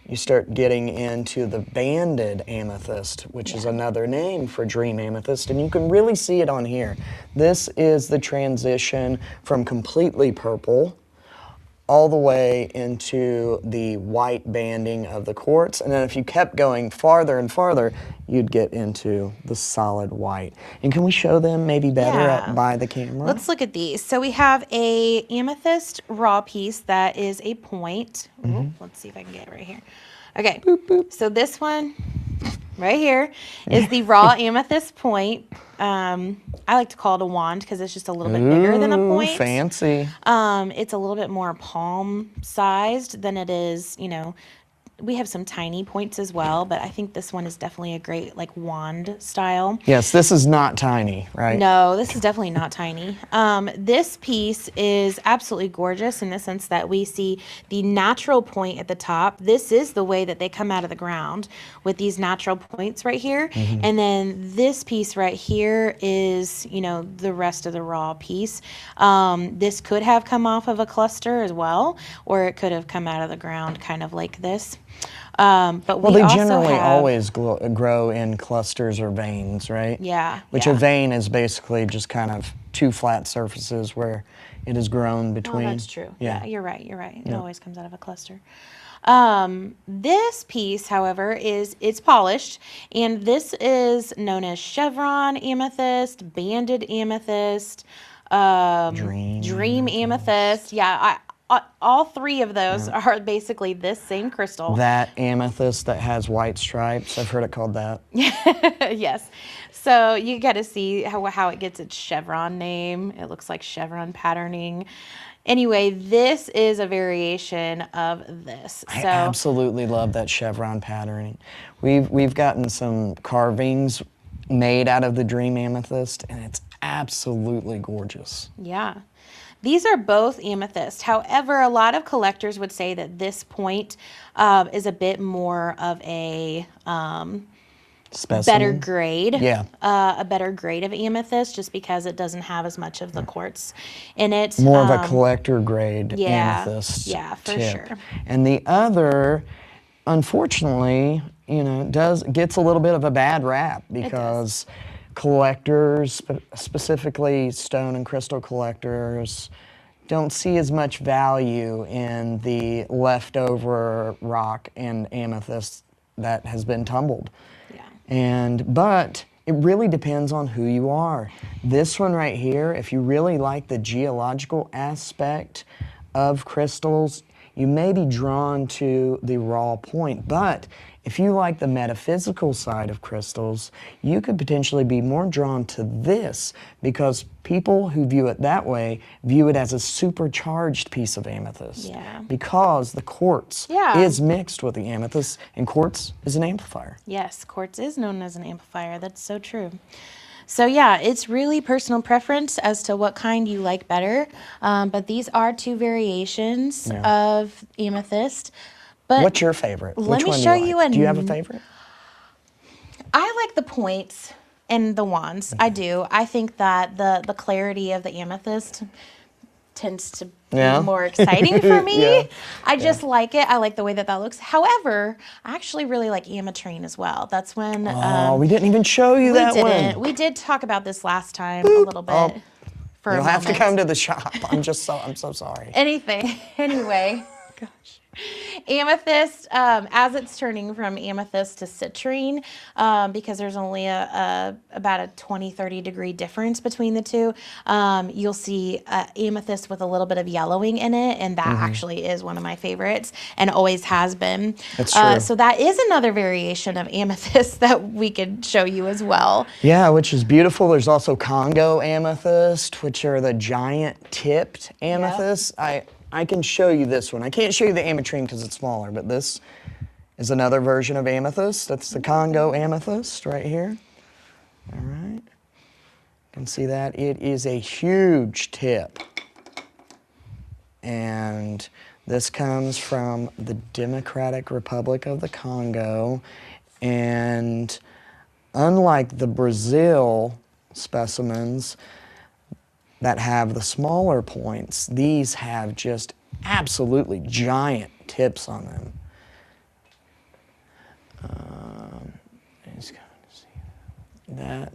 you start getting into the banded amethyst, which is another name for dream amethyst, and you can really see it on here. This is the transition from completely purple all the way into the white banding of the quartz, and then if you kept going farther and farther, you'd get into the solid white. And can we show them maybe better Yeah. by the camera? let's look at these. So we have a amethyst raw piece that is a point. Ooh, let's see if I can get it right here. Okay, so this one right here is the raw amethyst point. I like to call it a wand because it's just a little bit bigger than a point. Fancy. It's a little bit more palm sized than it is, we have some tiny points as well, but I think this one is definitely a great like wand style. Yes, this is not tiny, right? No, this is definitely not tiny. This piece is absolutely gorgeous in the sense that we see the natural point at the top. This is the way that they come out of the ground with these natural points right here. And then this piece right here is, the rest of the raw piece. This could have come off of a cluster as well, or it could have come out of the ground kind of like this. But Well, we they also generally have, always grow in clusters or veins, right? yeah, Which yeah. a vein is basically just kind of two flat surfaces where it is grown Oh, between. that's true. Yeah, you're right. It Yeah. always comes out of a cluster. This piece, however, it's polished, and this is known as chevron amethyst, banded amethyst, dream amethyst. Yeah, all three of those are basically this same crystal. That amethyst that has white stripes, I've heard it called that. Yes. So you get to see how it gets its chevron name. It looks like chevron patterning. Anyway, this is a variation of this. I So absolutely love that chevron patterning. We've gotten some carvings made out of the dream amethyst, and it's absolutely gorgeous. yeah. These are both amethyst. However, a lot of collectors would say that this point is a bit more of a Specimen. better grade. Yeah. A better grade of amethyst just because it doesn't have as much of the quartz in it. More of a collector grade yeah, amethyst. yeah, for tip. sure. And the other, unfortunately, gets a little bit of a bad rap because collectors, specifically stone and crystal collectors, don't see as much value in the leftover rock and amethyst that has been tumbled. Yeah. But it really depends on who you are. This one right here, if you really like the geological aspect of crystals, you may be drawn to the raw point. But if you like the metaphysical side of crystals, you could potentially be more drawn to this because people who view it that way view it as a supercharged piece of amethyst. Yeah. Because the quartz Yeah. is mixed with the amethyst, and quartz is an amplifier. Yes, quartz is known as an amplifier. That's so true. So yeah, it's really personal preference as to what kind you like better. But these are two variations of amethyst. But What's your favorite? let Which me one show do you you like? Do you have a favorite? I like the points and the wands. I do. I think that the clarity of the amethyst tends to be more exciting for me. I just like it. I like the way that looks. However, I actually really like ametrine as well. That's when Oh, we didn't even show you that one. We did talk about this last time a little bit. For You'll a have to moment. come to the shop. I'm so sorry. Anyway, gosh. Amethyst, as it's turning from amethyst to citrine, because there's only about a 20-30 degree difference between the two, you'll see amethyst with a little bit of yellowing in it, and that actually is one of my favorites and always has been. That's true. So that is another variation of amethyst that we could show you as well. Yeah, which is beautiful. There's also Congo amethyst, which are the giant tipped amethysts. I can show you this one. I can't show you the ametrine because it's smaller, but this is another version of amethyst. That's the Congo amethyst right here. All right. You can see that. It is a huge tip. And this comes from the Democratic Republic of the Congo. And unlike the Brazil specimens that have the smaller points, these have just absolutely giant tips on them. Just going to see that.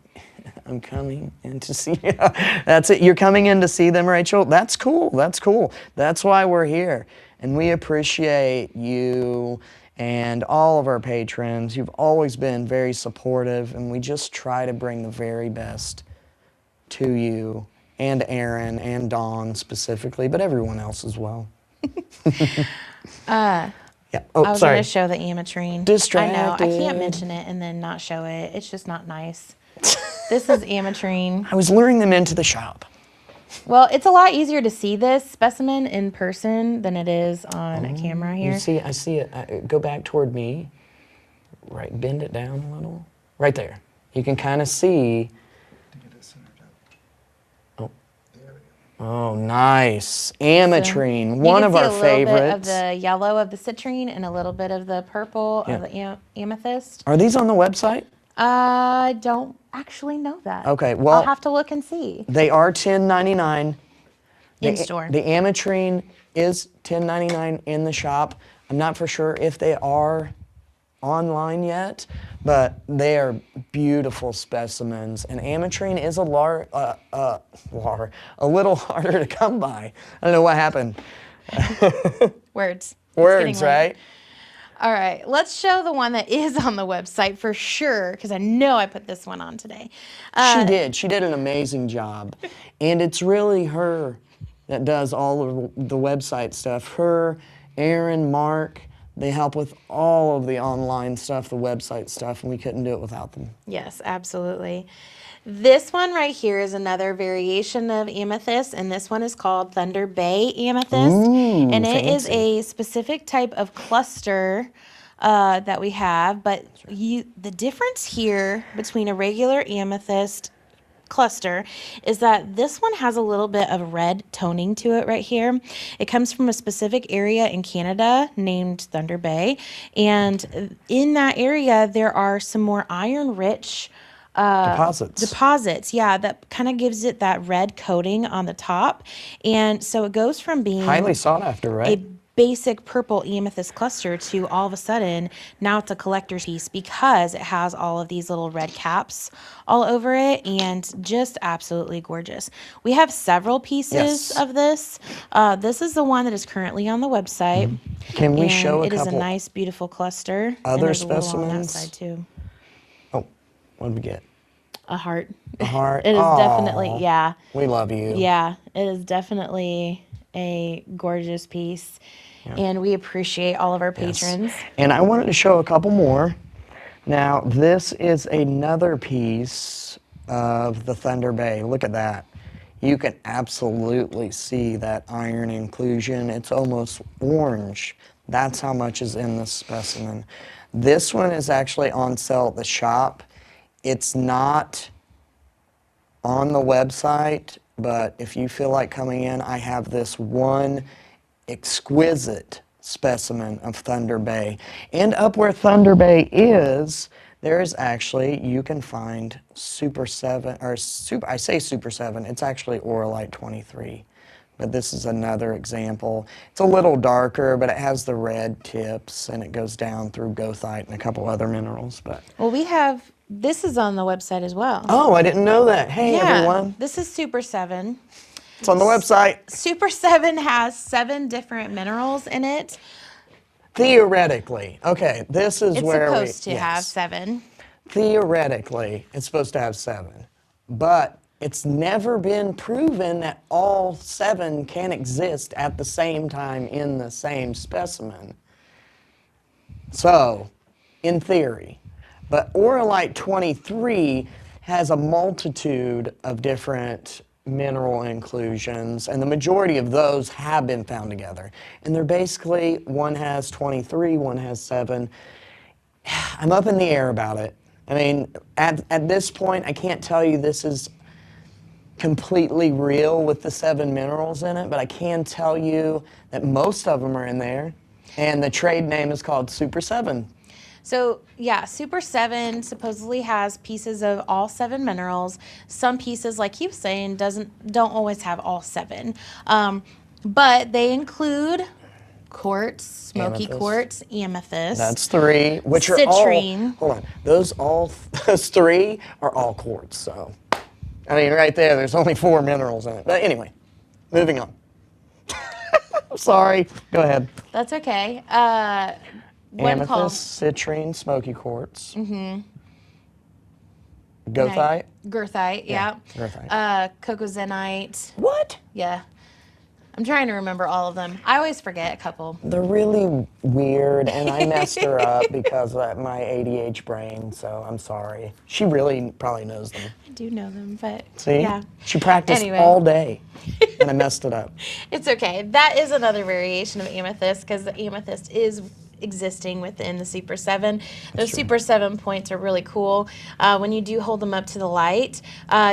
I'm coming in to see. That's it. You're coming in to see them, Rachel? That's cool. That's cool. That's why we're here. And we appreciate you and all of our patrons. You've always been very supportive, and we just try to bring the very best to you and Aaron and Dawn specifically, but everyone else as well. I was going to show the ametrine. Distracted. I know. I can't mention it and then not show it. It's just not nice. This is ametrine. I was luring them into the shop. Well, it's a lot easier to see this specimen in person than it is on a camera here. You see, I see it. Go back toward me. Right, bend it down a little. Right there. You can kind of see. Oh, nice. Ametrine, one of our favorites. You can see a little bit of the yellow of the citrine and a little bit of the purple of the amethyst. Are these on the website? I don't actually know that. Okay, well, I'll have to look and see. They are $10.99 In store. The ametrine is $10.99 in the shop. I'm not for sure if they are online yet, but they are beautiful specimens. And ametrine is a little harder to come by. I don't know what happened. Words. It's getting Words, late. right? All right, let's show the one that is on the website for sure, because I know I put this one on today. She did. She did an amazing job. And it's really her that does all of the website stuff. Her, Aaron, Mark, they help with all of the online stuff, the website stuff, and we couldn't do it without them. Yes, absolutely. This one right here is another variation of amethyst, and this one is called Thunder Bay amethyst. Ooh, and it is fancy. a specific type of cluster that we have, but the difference here between a regular amethyst cluster is that this one has a little bit of red toning to it right here. It comes from a specific area in Canada named Thunder Bay, and in that area there are some more iron-rich deposits, yeah, that kind of gives it that red coating on the top. And so it goes from being Highly sought after, right? a basic purple amethyst cluster to all of a sudden now it's a collector's piece because it has all of these little red caps all over it, and just absolutely gorgeous. We have several pieces Yes. of this. This is the one that is currently on the website. Can we and show a it is a couple nice, beautiful cluster. other and there's a little on that specimens? side too. Oh, what did we get? A heart. A heart? It is Aw, definitely, yeah. We love you. Yeah, it is definitely a gorgeous piece. And we appreciate all of our patrons. And I wanted to show a couple more. Now, this is another piece of the Thunder Bay. Look at that. You can absolutely see that iron inclusion. It's almost orange. That's how much is in this specimen. This one is actually on sale at the shop. It's not on the website, but if you feel like coming in, I have this one exquisite specimen of Thunder Bay. And up where Thunder Bay is, there is actually, you can find Super 7, or Super, I say Super 7, it's actually Oralite 23. But this is another example. It's a little darker, but it has the red tips, and it goes down through goethite and a couple other minerals. But Well, we have, this is on the website as well. oh, I didn't know that. Hey, yeah, everyone. this is Super 7. It's on the website. Super 7 has 7 different minerals in it. Theoretically. Okay, this is It's where supposed to yes. have 7. Theoretically, it's supposed to have 7. But it's never been proven that all 7 can exist at the same time in the same specimen. So, in theory. But Oralite 23 has a multitude of different mineral inclusions, and the majority of those have been found together. And they're basically, one has 23, one has 7. I'm up in the air about it. I mean, at this point, I can't tell you this is completely real with the 7 minerals in it, but I can tell you that most of them are in there, and the trade name is called Super 7. So yeah, Super 7 supposedly has pieces of all 7 minerals. Some pieces, like he was saying, don't always have all 7. But they include quartz, smoky Amethyst. quartz, amethyst. That's 3, which are citrine. all, hold on, those 3 are all quartz, so. I mean, right there's only 4 minerals in it. But anyway, moving on. I'm sorry, go ahead. That's okay. One called Amethyst, citrine, smoky quartz. Goethite? Goethite, yeah. Goethite. Coccozenite. What? Yeah. I'm trying to remember all of them. I always forget a couple. They're really weird, and I messed her up because of my ADH brain, so I'm sorry. She really probably knows them. I do know them, but See? yeah. She practiced Anyway. all day, and I messed it up. It's okay. That is another variation of amethyst because the amethyst is existing within the Super 7. Those Super 7 points are really cool. When you do hold them up to the light,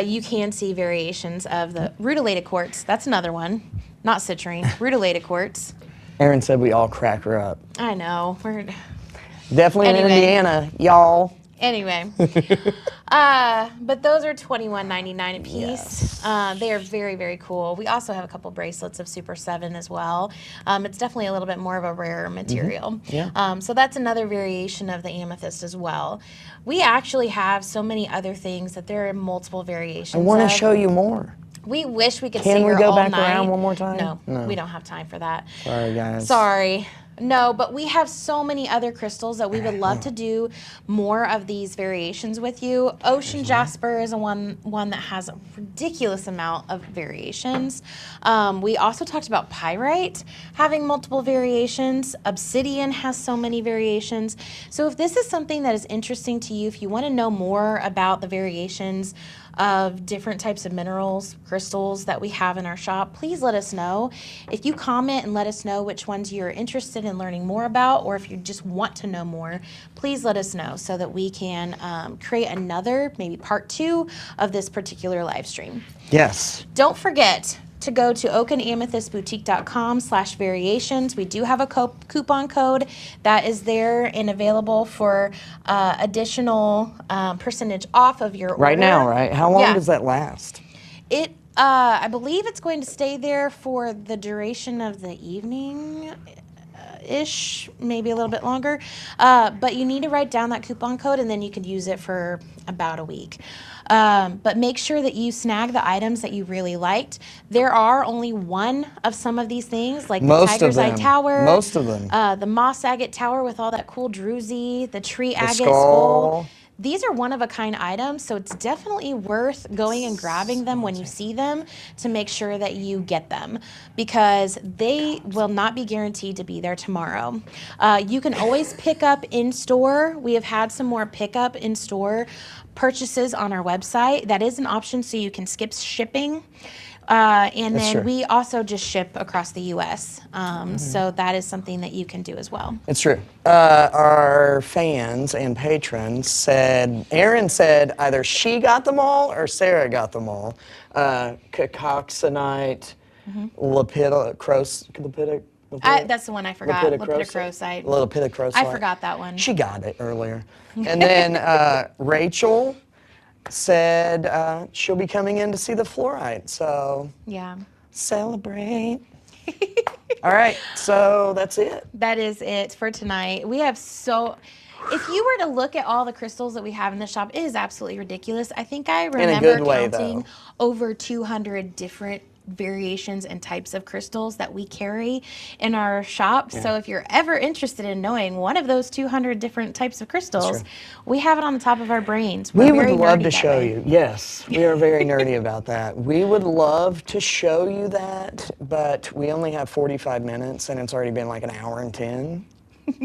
you can see variations of the rutilated quartz. That's another one. Not citrine, rutilated quartz. Aaron said we all crack her up. I know. Definitely in Anyway. Indiana, y'all. Anyway, but those are $21.99 a piece. Yes. They are very, very cool. We also have a couple bracelets of Super 7 as well. It's definitely a little bit more of a rare material. Yeah. So that's another variation of the amethyst as well. We actually have so many other things that there are multiple variations I want to of. show you more. We wish we could Can sit we here go all back night. around one more time? No, No. we don't have time for that. Sorry, guys. Sorry. No, but we have so many other crystals that we would love to do more of these variations with you. Ocean jasper is one that has a ridiculous amount of variations. We also talked about pyrite having multiple variations. Obsidian has so many variations. So if this is something that is interesting to you, if you want to know more about the variations of different types of minerals, crystals that we have in our shop, please let us know. If you comment and let us know which ones you're interested in learning more about, or if you just want to know more, please let us know so that we can create another, maybe part 2 of this particular live stream. Yes. Don't forget to go to oakanamethystboutique.com/variations. We do have a coupon code that is there and available for additional percentage off of your order. Right now, right? How long Yeah. does that last? I believe it's going to stay there for the duration of the evening. Ish, maybe a little bit longer, but you need to write down that coupon code and then you can use it for about a week. But make sure that you snag the items that you really liked. There are only one of some of these things, like the Tiger's Eye Tower, Most of them. the Moss Agate Tower with all that cool druzy, the Tree Agate skull. Skull. These are one-of-a-kind items, so it's definitely worth going and grabbing them when you see them to make sure that you get them, because they will not be guaranteed to be there tomorrow. You can always pick up in-store. We have had some more pick-up in-store purchases on our website. That is an option, so you can skip shipping. And That's then true. we also just ship across the U.S., so that is something that you can do as well. It's true. Our fans and patrons said, Erin said either she got them all or Sarah got them all. Cacoxenite, lepidocrocite. That's the one I forgot. Lepidocrocite. Lepidocrocite. I forgot that one. She got it earlier. And then Rachel said she'll be coming in to see the fluorite. So Yeah. celebrate. All right, so that's it. That is it for tonight. We have if you were to look at all the crystals that we have in the shop, it is absolutely ridiculous. I think I remember good way, counting though. over 200 different variations and types of crystals that we carry in our shop. So if you're ever interested in knowing one of those 200 different types of crystals, true. we have it on the top of our brains. We We're would very love nerdy to that show way. you. Yes, we are very nerdy about that. We would love to show you that, but we only have 45 minutes and it's already been like an hour and 10,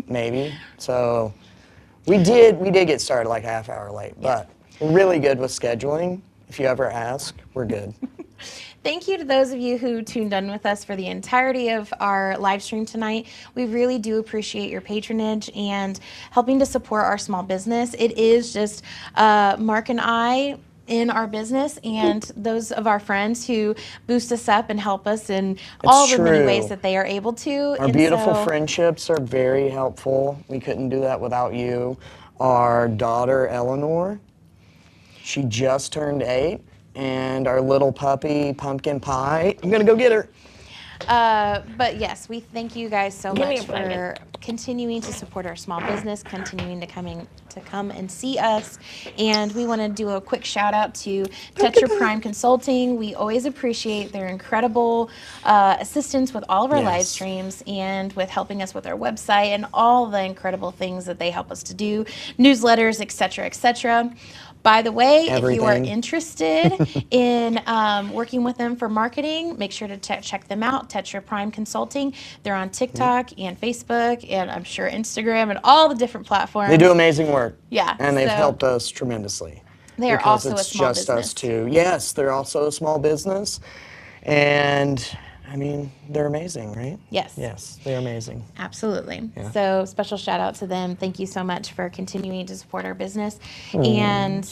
maybe. So we did get started like a half hour late, but we're really good with scheduling. If you ever ask, we're good. Thank you to those of you who tuned in with us for the entirety of our live stream tonight. We really do appreciate your patronage and helping to support our small business. It is just Mark and I in our business and those of our friends who boost us up and help us in all the many true. ways that they are able to. Our beautiful friendships are very helpful. We couldn't do that without you. Our daughter, Eleanor, she just turned 8. And our little puppy, Pumpkin Pie. I'm gonna go get her. But yes, we thank you guys so Give me much a second. for continuing to support our small business, continuing to come and see us. And we want to do a quick shout out to Tetra Prime Consulting. We always appreciate their incredible assistance with all of our live Yes. streams and with helping us with our website and all the incredible things that they help us to do, newsletters, etc., etc. By the way, if you are Everything. interested in working with them for marketing, make sure to check them out, Tetra Prime Consulting. They're on TikTok and Facebook and I'm sure Instagram and all the different platforms. They do amazing work. Yeah, And they've so- helped us tremendously. They are because also a it's small just us business. two. Yes, they're also a small business. And I mean, they're amazing, right? Yes. Yes, they're amazing. Absolutely. Yeah. So special shout out to them. Thank you so much for continuing to support our business. And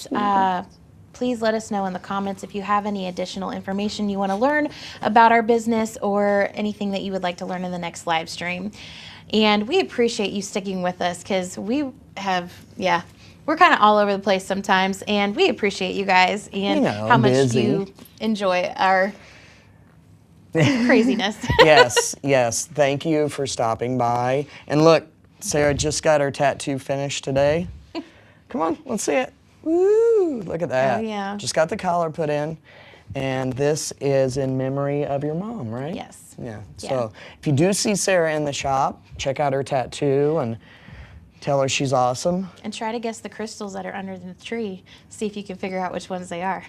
please let us know in the comments if you have any additional information you want to learn about our business or anything that you would like to learn in the next live stream. And we appreciate you sticking with us because we have, we're kind of all over the place sometimes, and we appreciate you guys and how much busy. you enjoy our craziness. Yes. Thank you for stopping by. And look, Sarah just got her tattoo finished today. Come on, let's see it. Woo! Look at that. Oh, yeah. Just got the collar put in. And this is in memory of your mom, right? Yes. Yeah. Yeah. So if you do see Sarah in the shop, check out her tattoo and tell her she's awesome. And try to guess the crystals that are under the tree. See if you can figure out which ones they are.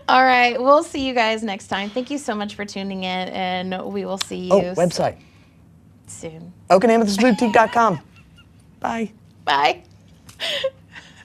All right, we'll see you guys next time. Thank you so much for tuning in, and we will see you Website. soon. OakandAmethystBoutique.com. Bye. Bye.